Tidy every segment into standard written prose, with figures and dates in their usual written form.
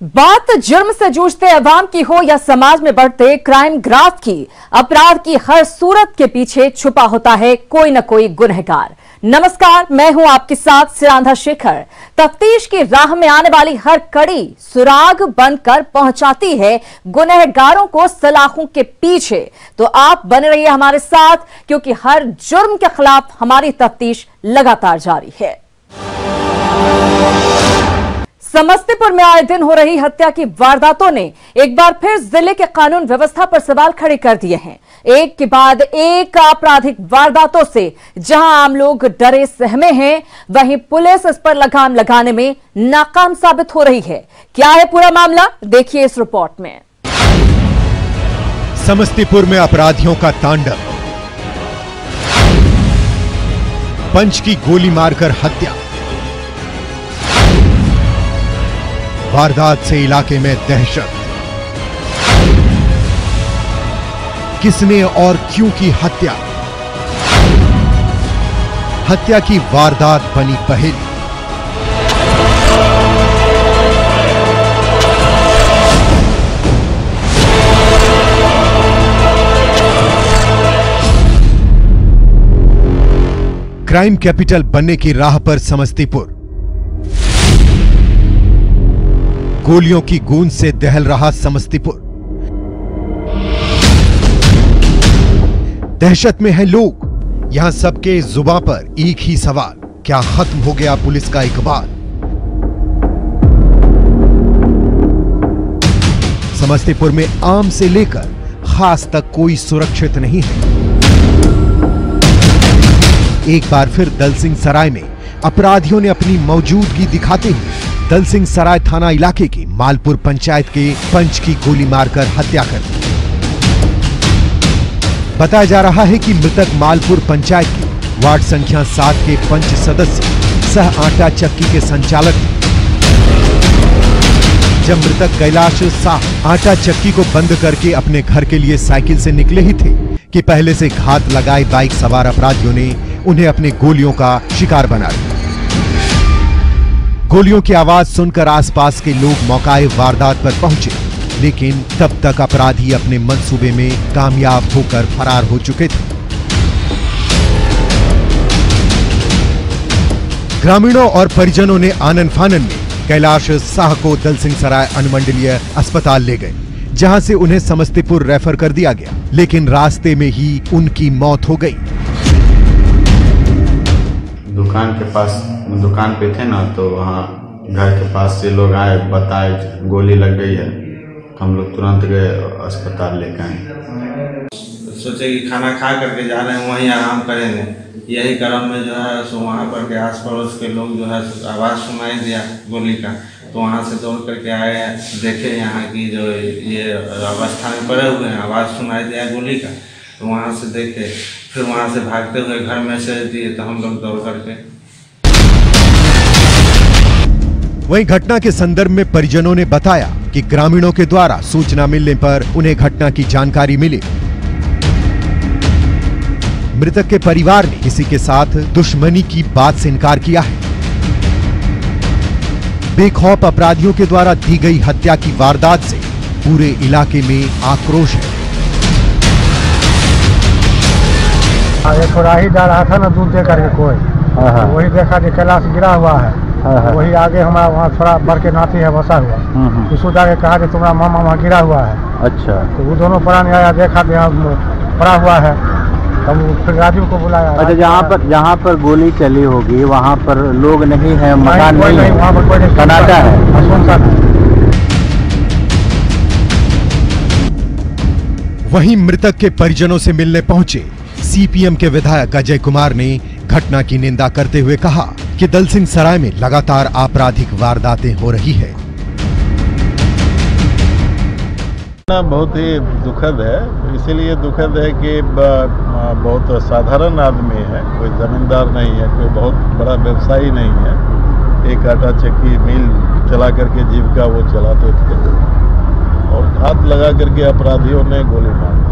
बात जुर्म से जूझते अवाम की हो या समाज में बढ़ते क्राइम ग्राफ की, अपराध की हर सूरत के पीछे छुपा होता है कोई न कोई गुनहगार। नमस्कार, मैं हूं आपके साथ सिरांधा शेखर। तफ्तीश की राह में आने वाली हर कड़ी सुराग बनकर पहुंचाती है गुनहगारों को सलाखों के पीछे। तो आप बने रहिए हमारे साथ, क्योंकि हर जुर्म के खिलाफ हमारी तफ्तीश लगातार जारी है। समस्तीपुर में आए दिन हो रही हत्या की वारदातों ने एक बार फिर जिले के कानून व्यवस्था पर सवाल खड़े कर दिए हैं। एक के बाद एक आपराधिक वारदातों से जहां आम लोग डरे सहमे हैं, वहीं पुलिस इस पर लगाम लगाने में नाकाम साबित हो रही है। क्या है पूरा मामला, देखिए इस रिपोर्ट में। समस्तीपुर में अपराधियों का तांडव, पंच की गोली मारकर हत्या, वारदात से इलाके में दहशत। किसने और क्यों की हत्या? हत्या की वारदात बनी पहेली। क्राइम कैपिटल बनने की राह पर समस्तीपुर। गोलियों की गूंज से दहल रहा समस्तीपुर। दहशत में हैं लोग। यहां सबके जुबां पर एक ही सवाल, क्या खत्म हो गया पुलिस का इकबाल? समस्तीपुर में आम से लेकर खास तक कोई सुरक्षित नहीं है। एक बार फिर दलसिंह सराय में अपराधियों ने अपनी मौजूदगी दिखाते हुए दलसिंह सराय थाना इलाके की मालपुर पंचायत के पंच की गोली मारकर हत्या कर दी। बताया जा रहा है कि मृतक मालपुर पंचायत के वार्ड संख्या 7 के पंच सदस्य सह आटा चक्की के संचालक थे। जब मृतक कैलाश साह आटा चक्की को बंद करके अपने घर के लिए साइकिल से निकले ही थे कि पहले से घात लगाए बाइक सवार अपराधियों ने उन्हें अपनी गोलियों का शिकार बना दिया। गोलियों की आवाज सुनकर आसपास के लोग मौकाए वारदात पर पहुंचे, लेकिन तब तक अपराधी अपने मंसूबे में कामयाब होकर फरार हो चुके थे। ग्रामीणों और परिजनों ने आनन फानन में कैलाश साह को दलसिंह सराय अनुमंडलीय अस्पताल ले गए, जहां से उन्हें समस्तीपुर रेफर कर दिया गया, लेकिन रास्ते में ही उनकी मौत हो गई। दुकान पे थे ना, तो वहाँ घर के पास से लोग आए, बताए गोली लग गई है। हम लोग तुरंत गए अस्पताल लेकर आए। सोचे कि खाना खा करके जा रहे हैं, वहीं आराम करेंगे। यही क्रम में जो है सो वहाँ पर के आस पड़ोस के लोग जो है आवाज़ सुनाई दिया गोली का, तो वहाँ से दौड़ करके आए, देखे यहाँ की जो ये अवस्था में पड़े हुए हैं, आवाज़ सुनाई दिया गोली का, तो वहाँ से देखे, फिर वहाँ से भागते हुए घर में से दिए, तो हम लोग दौड़ करके। वहीं घटना के संदर्भ में परिजनों ने बताया कि ग्रामीणों के द्वारा सूचना मिलने पर उन्हें घटना की जानकारी मिली। मृतक के परिवार ने किसी के साथ दुश्मनी की बात से इनकार किया है। बेखौफ अपराधियों के द्वारा दी गई हत्या की वारदात से पूरे इलाके में आक्रोश है। थोड़ा ही जा रहा था ना दूध दे करके कोई, वही देखा कि कैलाश गिरा हुआ है, वही आगे हमारा वहाँ थोड़ा बर के नाती है बसा हुआ, उसको जाके कहा कि तुम्हारा मामा वहाँ गिरा हुआ है। अच्छा, तो वो दोनों प्राणी आया, देखा कि यहाँ पड़ा हुआ है, तब फिर राजू को बुलाया। अच्छा, जहाँ पर गोली चली होगी वहाँ पर लोग नहीं है, मकान नहीं है, वहाँ पर कोई सन्नाटा है, सुनसान है। वहीं मृतक के परिजनों से मिलने पहुंचे सीपीएम के विधायक अजय कुमार ने घटना की निंदा करते हुए कहा कि दलसिंह सराय में लगातार आपराधिक वारदातें हो रही है। बहुत ही दुखद है, इसीलिए दुखद है कि बहुत साधारण आदमी है, कोई जमींदार नहीं है, कोई बहुत बड़ा व्यवसायी नहीं है, एक आटा चक्की मिल चला करके जीविका वो चलाते थे, और घात लगा करके अपराधियों ने गोली मार दी।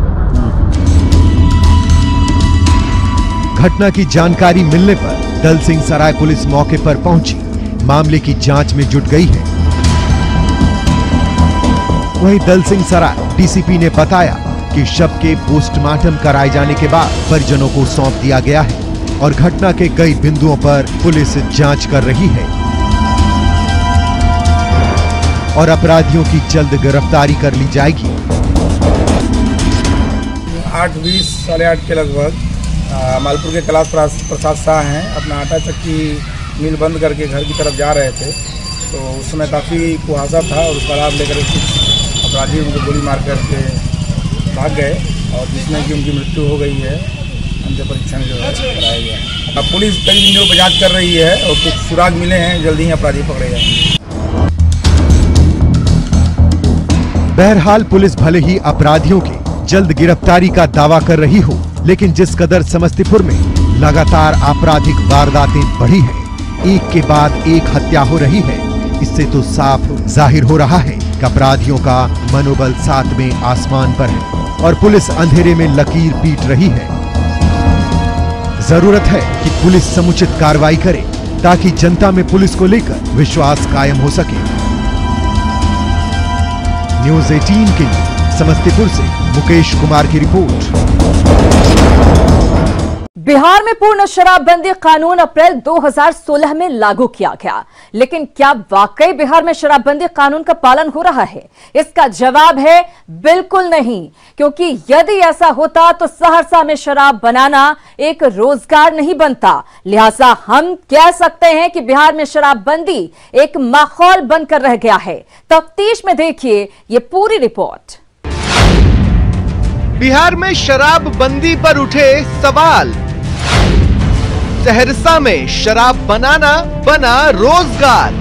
घटना की जानकारी मिलने पर दलसिंह सराय पुलिस मौके पर पहुंची, मामले की जांच में जुट गई है। वहीं दलसिंह सराय डीसीपी ने बताया कि शव के पोस्टमार्टम कराए जाने के बाद परिजनों को सौंप दिया गया है और घटना के कई बिंदुओं पर पुलिस जांच कर रही है और अपराधियों की जल्द गिरफ्तारी कर ली जाएगी। 8:20 साढ़े 8 के लगभग मालपुर के कैलाश प्रसाद शाह हैं, अपना आटा चक्की मिल बंद करके घर की तरफ जा रहे थे, तो उस समय काफ़ी कुहासा था और उसका लाभ लेकर कुछ अपराधी उनको गोली मार करके भाग गए और जिसमें कि उनकी मृत्यु हो गई है। अंतिम परीक्षण जो है कराया गया है। अब पुलिस कई बिंदुओं पर जाँच कर रही है और कुछ सुराग मिले हैं, जल्दी ही अपराधी पकड़े जाएंगे। बहरहाल पुलिस भले ही अपराधियों की जल्द गिरफ्तारी का दावा कर रही हो, लेकिन जिस कदर समस्तीपुर में लगातार आपराधिक वारदातें बढ़ी हैं, एक के बाद एक हत्या हो रही है, इससे तो साफ जाहिर हो रहा है कि अपराधियों का मनोबल 7वें आसमान पर है और पुलिस अंधेरे में लकीर पीट रही है। जरूरत है कि पुलिस समुचित कार्रवाई करे ताकि जनता में पुलिस को लेकर विश्वास कायम हो सके। न्यूज़ 18 के लिए समस्तीपुर से मुकेश कुमार की रिपोर्ट। बिहार में पूर्ण शराबबंदी कानून अप्रैल 2016 में लागू किया गया, लेकिन क्या वाकई बिहार में शराबबंदी कानून का पालन हो रहा है? इसका जवाब है बिल्कुल नहीं, क्योंकि यदि ऐसा होता तो सहरसा में शराब बनाना एक रोजगार नहीं बनता। लिहाजा हम कह सकते हैं कि बिहार में शराबबंदी एक माहौल बनकर रह गया है। तफ्तीश में देखिए ये पूरी रिपोर्ट। बिहार में शराबबंदी पर उठे सवाल। सहरसा में शराब बनाना बना रोजगार।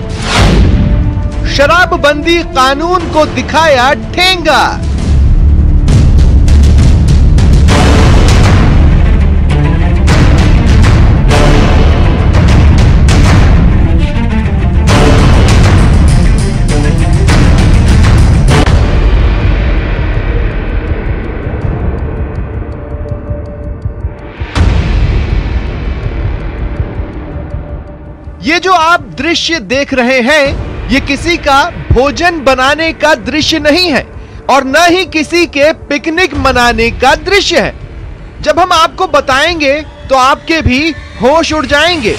शराबबंदी कानून को दिखाया ठेंगा। ये जो आप दृश्य देख रहे हैं, ये किसी का भोजन बनाने का दृश्य नहीं है और न ही किसी के पिकनिक मनाने का दृश्य है। जब हम आपको बताएंगे तो आपके भी होश उड़ जाएंगे।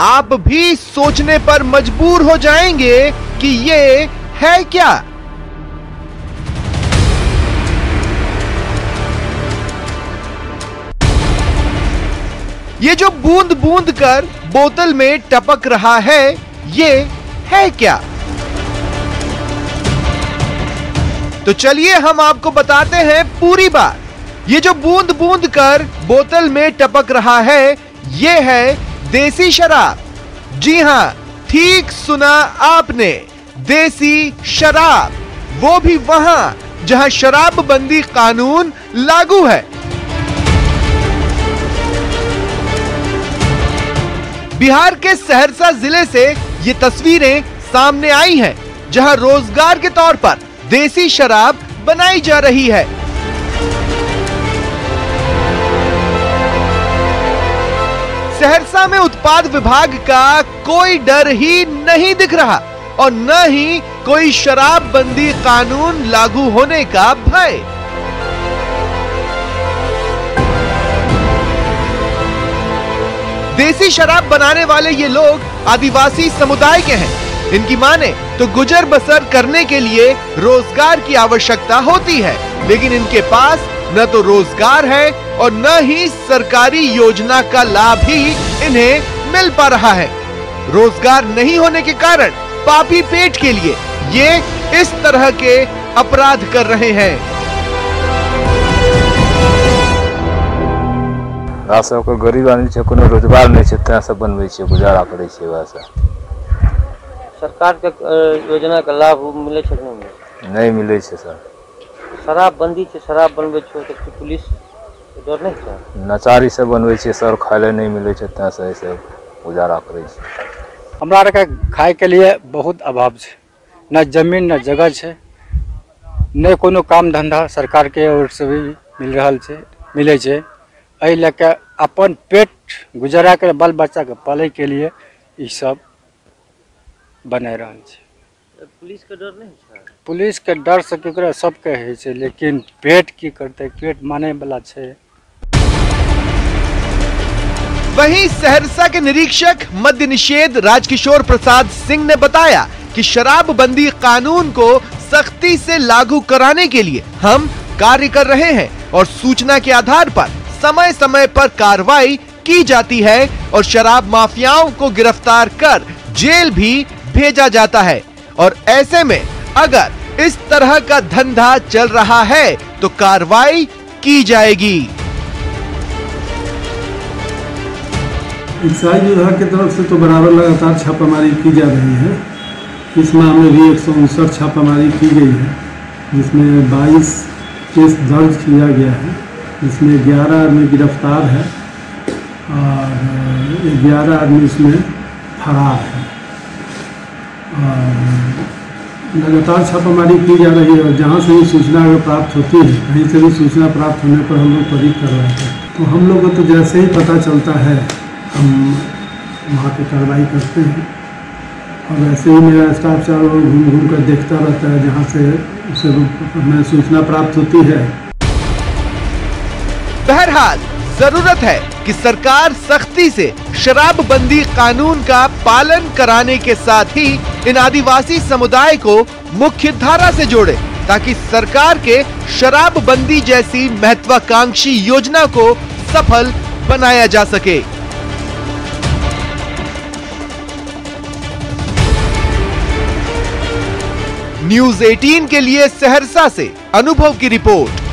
आप भी सोचने पर मजबूर हो जाएंगे कि ये है क्या। ये जो बूंद बूंद कर बोतल में टपक रहा है, ये है क्या? तो चलिए हम आपको बताते हैं पूरी बात। ये जो बूंद बूंद कर बोतल में टपक रहा है, ये है देसी शराब। जी हां, ठीक सुना आपने, देसी शराब, वो भी वहां जहां शराबबंदी कानून लागू है। बिहार के सहरसा जिले से ये तस्वीरें सामने आई हैं, जहां रोजगार के तौर पर देसी शराब बनाई जा रही है। सहरसा में उत्पाद विभाग का कोई डर ही नहीं दिख रहा और न ही कोई शराबबंदी कानून लागू होने का भय। देसी शराब बनाने वाले ये लोग आदिवासी समुदाय के हैं। इनकी माने तो गुजर बसर करने के लिए रोजगार की आवश्यकता होती है, लेकिन इनके पास न तो रोजगार है और न ही सरकारी योजना का लाभ ही इन्हें मिल पा रहा है। रोजगार नहीं होने के कारण पापी पेट के लिए ये इस तरह के अपराध कर रहे हैं। सबके गरीब आदमी छै, कोनो रोजगार नहीं छै, तें सब बनबै छै, गुजारा करै छै। वैसे सरकार के योजना का लाभ मिले छै नहीं मिले छै सर। शराब बंदी छै, शराब बनबै छै तो पुलिस डर नहीं छै? नचारी से बनबै छै सर, खाय ले नहीं मिले छै, तें से ऐसे गुजारा करै छै। हमरा आर के खाय के लिए बहुत अभाव छै, न जमीन न जगह छै, न कोनो काम धंधा सरकार के ओर से भी मिल रहल छै, मिले छै। एहि लेके अपन पेट गुजारा के बाल बच्चा के पाले के लिए ई सब बने रहल छै। पुलिस के डर नहीं है? पुलिस के डर से केकरा सबके है छै, लेकिन पेट की करते, पेट माने वाला छै। वहीं सहरसा के निरीक्षक मद्य निषेध राजकिशोर प्रसाद सिंह ने बताया कि शराबबंदी कानून को सख्ती से लागू कराने के लिए हम कार्य कर रहे हैं और सूचना के आधार पर समय समय पर कार्रवाई की जाती है और शराब माफियाओं को गिरफ्तार कर जेल भी भेजा जाता है। और ऐसे में अगर इस तरह का धंधा चल रहा है तो कार्रवाई की जाएगी। एक्साइज विभाग की तरफ से तो बराबर लगातार छापामारी की जा रही है। इस मामले भी 159 छापामारी की गई है, जिसमें 22 केस दर्ज किया गया है, जिसमें 11 आदमी गिरफ्तार है और 11 आदमी इसमें फरार है। और लगातार छापामारी की जा रही है और जहाँ से भी सूचना अगर प्राप्त होती है, कहीं से भी सूचना प्राप्त होने पर हम लोग त्वरित करवाते हैं। तो हम लोग को तो जैसे ही पता चलता है हम वहाँ पे कार्रवाई करते हैं और वैसे ही मेरा स्टाफ चारों ओर घूम घूम कर देखता रहता है, जहाँ से उसे हमें सूचना प्राप्त होती है। बहरहाल जरूरत है कि सरकार सख्ती से शराबबंदी कानून का पालन कराने के साथ ही इन आदिवासी समुदाय को मुख्य धारा से जोड़े, ताकि सरकार के शराबबंदी जैसी महत्वाकांक्षी योजना को सफल बनाया जा सके। न्यूज़ 18 के लिए सहरसा से अनुभव की रिपोर्ट।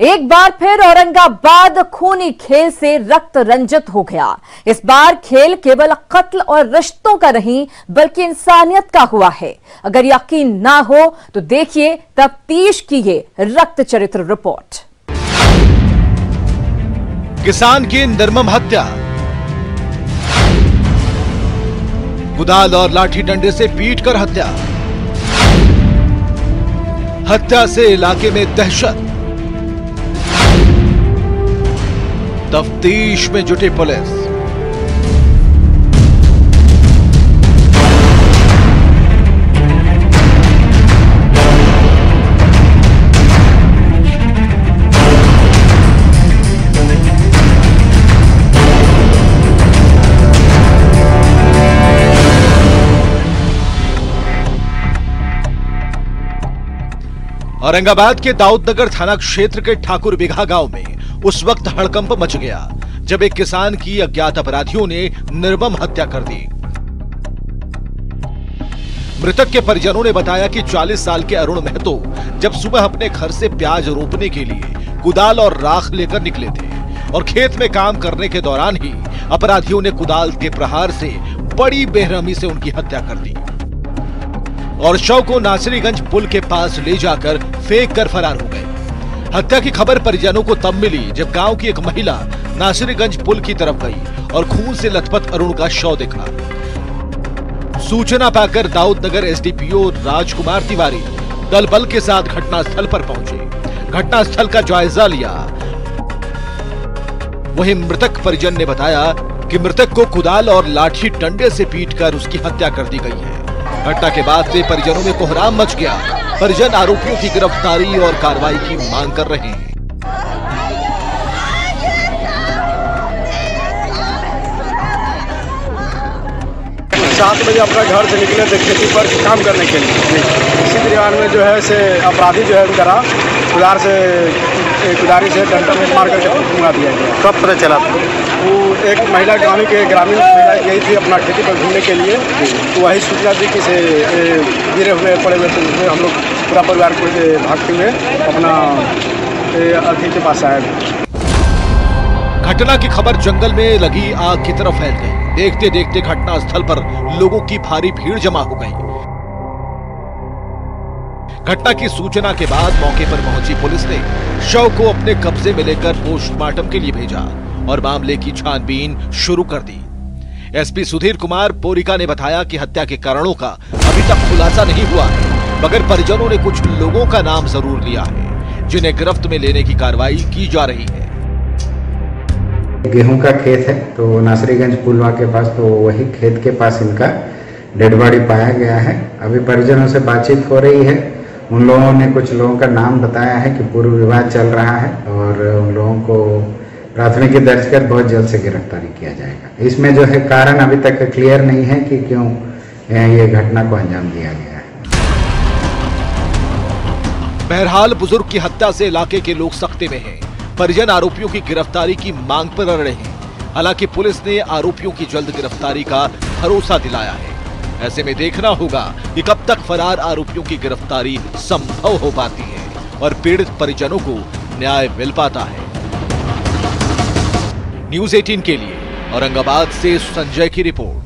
एक बार फिर औरंगाबाद खूनी खेल से रक्त रंजित हो गया। इस बार खेल केवल कत्ल और रिश्तों का नहीं बल्कि इंसानियत का हुआ है। अगर यकीन ना हो तो देखिए तफ्तीश की ये रक्त चरित्र रिपोर्ट। किसान की निर्मम हत्या, कुदाल और लाठी डंडे से पीटकर हत्या, हत्या से इलाके में दहशत, तफ्तीश में जुटी पुलिस। औरंगाबाद के दाऊदनगर थाना क्षेत्र के ठाकुर बिघा गांव में उस वक्त हड़कंप मच गया जब एक किसान की अज्ञात अपराधियों ने निर्मम हत्या कर दी। मृतक के परिजनों ने बताया कि 40 साल के अरुण महतो जब सुबह अपने घर से प्याज रोपने के लिए कुदाल और राख लेकर निकले थे और खेत में काम करने के दौरान ही अपराधियों ने कुदाल के प्रहार से बड़ी बेरहमी से उनकी हत्या कर दी और शव को नासरीगंज पुल के पास ले जाकर फेंक कर फरार हो गए। हत्या की खबर परिजनों को तब मिली जब गांव की एक महिला नासरीगंज पुल की तरफ गई और खून से लथपथ अरुण का शव देखा। सूचना पाकर दाऊदनगर एसडीपीओ राजकुमार तिवारी दल बल के साथ घटनास्थल पर पहुंचे। घटनास्थल का जायजा लिया। वहीं मृतक परिजन ने बताया कि मृतक को कुदाल और लाठी डंडे से पीटकर उसकी हत्या कर दी गई है। घटना के बाद से परिजनों में कोहराम मच गया। परिजन आरोपियों की गिरफ्तारी और कार्रवाई की मांग कर रहे हैं। 7 बजे अपना घर से निकले थे खेती पर काम करने के लिए। इसी दरमियान में जो है से अपराधी जो है उनका कुदार से कुदारी से डंडा में मार कर घुमा दिया गया। कब पता चला? वो एक महिला ग्रामीण महिला गई थी अपना खेती पर घूमने के लिए, तो वही सूचना दी कि से गिरे हुए पड़े हुए, तो उसमें हम लोग पूरा परिवार को भागते हुए अपना अतिथि के पास आए। घटना की खबर जंगल में लगी आग की तरफ फैल गई। देखते देखते घटनास्थल पर लोगों की भारी भीड़ जमा हो गई। घटना की सूचना के बाद मौके पर पहुंची पुलिस ने शव को अपने कब्जे में लेकर पोस्टमार्टम के लिए भेजा और मामले की छानबीन शुरू कर दी। एसपी सुधीर कुमार पोरिका ने बताया कि हत्या के कारणों का अभी तक खुलासा नहीं हुआ है, मगर परिजनों ने कुछ लोगों का नाम जरूर लिया है जिन्हें गिरफ्त में लेने की कार्रवाई की जा रही है। गेहूं का खेत है, तो नासरीगंज पुलवा के पास, तो वही खेत के पास इनका डेड बॉडी पाया गया है। अभी परिजनों से बातचीत हो रही है। उन लोगों ने कुछ लोगों का नाम बताया है कि पूर्व विवाद चल रहा है और उन लोगों को प्राथमिकी दर्ज कर बहुत जल्द से गिरफ्तारी किया जाएगा। इसमें जो है कारण अभी तक क्लियर नहीं है कि क्यों ये घटना को अंजाम दिया गया है। बहरहाल बुजुर्ग की हत्या से इलाके के लोग सख्ते में हैं। परिजन आरोपियों की गिरफ्तारी की मांग पर अड़ रहे हैं। हालांकि पुलिस ने आरोपियों की जल्द गिरफ्तारी का भरोसा दिलाया है। ऐसे में देखना होगा कि कब तक फरार आरोपियों की गिरफ्तारी संभव हो पाती है और पीड़ित परिजनों को न्याय मिल पाता है। न्यूज़ 18 के लिए औरंगाबाद से संजय की रिपोर्ट।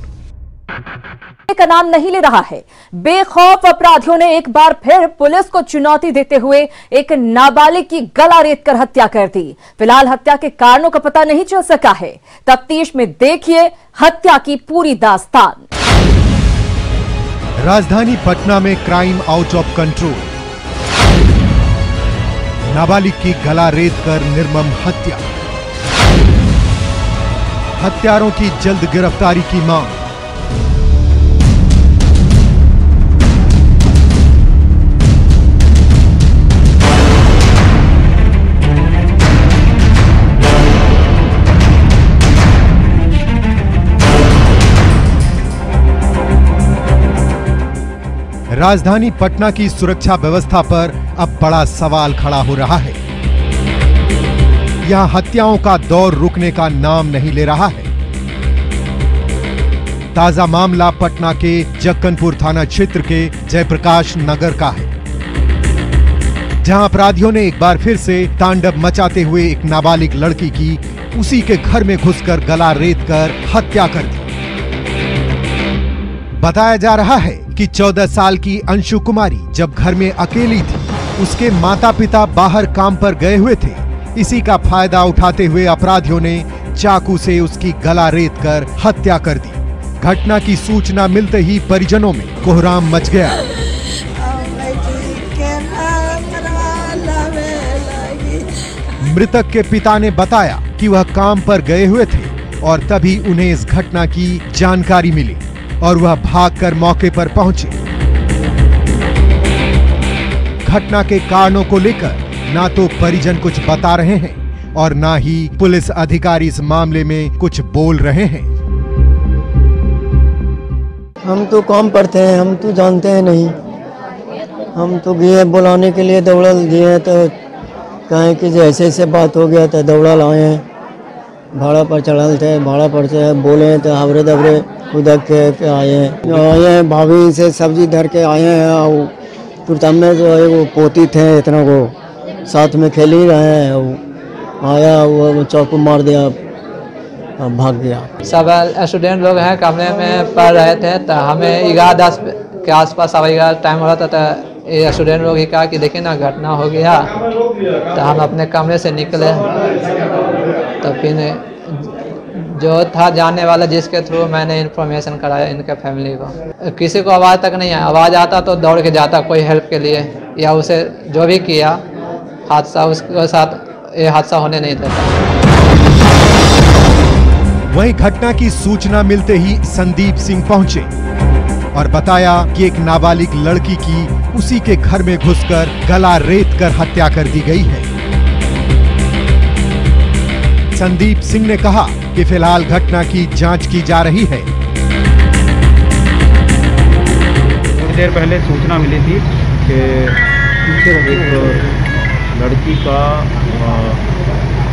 का नाम नहीं ले रहा है। बेखौफ अपराधियों ने एक बार फिर पुलिस को चुनौती देते हुए एक नाबालिग की गला रेत कर हत्या कर दी। फिलहाल हत्या के कारणों का पता नहीं चल सका है। तफ्तीश में देखिए हत्या की पूरी दास्तान। राजधानी पटना में क्राइम आउट ऑफ कंट्रोल। नाबालिग की गला रेत कर निर्मम हत्या। हत्यारों की जल्द गिरफ्तारी की मांग। राजधानी पटना की सुरक्षा व्यवस्था पर अब बड़ा सवाल खड़ा हो रहा है। यहां हत्याओं का दौर रुकने का नाम नहीं ले रहा है। ताजा मामला पटना के जक्कनपुर थाना क्षेत्र के जयप्रकाश नगर का है, जहां अपराधियों ने एक बार फिर से तांडव मचाते हुए एक नाबालिग लड़की की उसी के घर में घुसकर गला रेत कर हत्या कर दी। बताया जा रहा है कि 14 साल की अंशु कुमारी जब घर में अकेली थी, उसके माता पिता बाहर काम पर गए हुए थे। इसी का फायदा उठाते हुए अपराधियों ने चाकू से उसकी गला रेत कर हत्या कर दी। घटना की सूचना मिलते ही परिजनों में कोहराम मच गया। मृतक के पिता ने बताया कि वह काम पर गए हुए थे और तभी उन्हें इस घटना की जानकारी मिली और वह भागकर मौके पर पहुंचे। घटना के कारणों को लेकर ना तो परिजन कुछ बता रहे हैं और ना ही पुलिस अधिकारी इस मामले में कुछ बोल रहे हैं। हम तो काम करते हैं, हम तो जानते हैं नहीं। हम तो गए बुलाने के लिए दौड़ल दिए तो कहें कि जैसे ऐसे बात हो गया तो दौड़ल आए हैं। भाड़ा पर चढ़ल थे, भाड़ा पर से बोले तो हवरे दबरे उधर के आए हैं। भाभी से सब्जी धर के आए हैं और तुरंत में जो है वो पोती थे, इतना को साथ में खेल ही रहे हैं। आया वो चाकू मार दिया, भाग गया। सब स्टूडेंट लोग हैं, कमरे में पढ़ रहे थे तो हमें 11-10 के आसपास 11 टाइम हो रहा था। तो ये स्टूडेंट लोग ही कहा कि देखिए ना घटना हो गया। तो हम अपने कमरे से निकले तो फिर जो था जानने वाला जिसके थ्रू मैंने इन्फॉर्मेशन कराया इनके फैमिली को। किसी को आवाज़ तक नहीं आया, आवाज़ आता तो दौड़ के जाता कोई हेल्प के लिए, या उसे जो भी किया हादसा उसके साथ ये हादसा होने नहीं देता। वहीं घटना की सूचना मिलते ही संदीप सिंह पहुंचे और बताया कि एक नाबालिग लड़की की उसी के घर में घुसकर गला रेत कर हत्या कर दी गई है। संदीप सिंह ने कहा कि फिलहाल घटना की जांच की जा रही है। कुछ देर पहले सूचना मिली थी कि एक लड़की का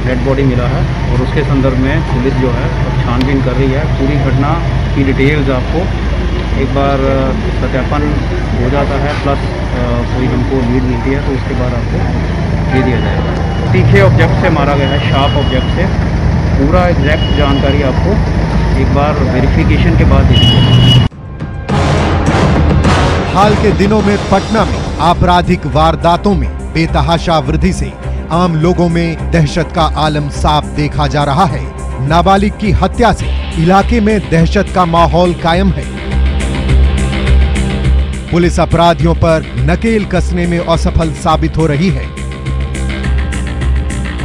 डेड बॉडी मिला है और उसके संदर्भ में पुलिस जो है छानबीन कर रही है। पूरी घटना की डिटेल्स आपको एक बार सत्यापन हो जाता है, प्लस कोई हमको लीड मिलती है तो उसके बाद आपको दे दिया जाएगा। तीखे ऑब्जेक्ट से मारा गया है, शार्प ऑब्जेक्ट से। पूरा एग्जैक्ट जानकारी आपको एक बार वेरिफिकेशन के बाद दी जाएगी। हाल के दिनों में पटना में आपराधिक वारदातों में बेतहाशा वृद्धि से आम लोगों में दहशत का आलम साफ देखा जा रहा है। नाबालिग की हत्या से इलाके में दहशत का माहौल कायम है। पुलिस अपराधियों पर नकेल कसने में असफल साबित हो रही है।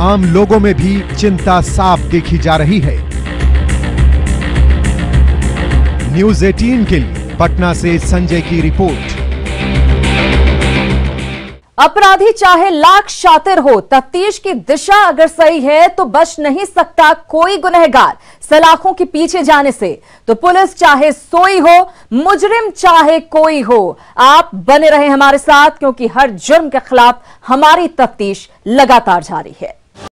आम लोगों में भी चिंता साफ देखी जा रही है। न्यूज़ 18 के लिए पटना से संजय की रिपोर्ट। अपराधी चाहे लाख शातिर हो, तफ्तीश की दिशा अगर सही है तो बच नहीं सकता कोई गुनहगार सलाखों के पीछे जाने से। तो पुलिस चाहे सोई हो, मुजरिम चाहे कोई हो, आप बने रहे हमारे साथ, क्योंकि हर जुर्म के खिलाफ हमारी तफ्तीश लगातार जारी है।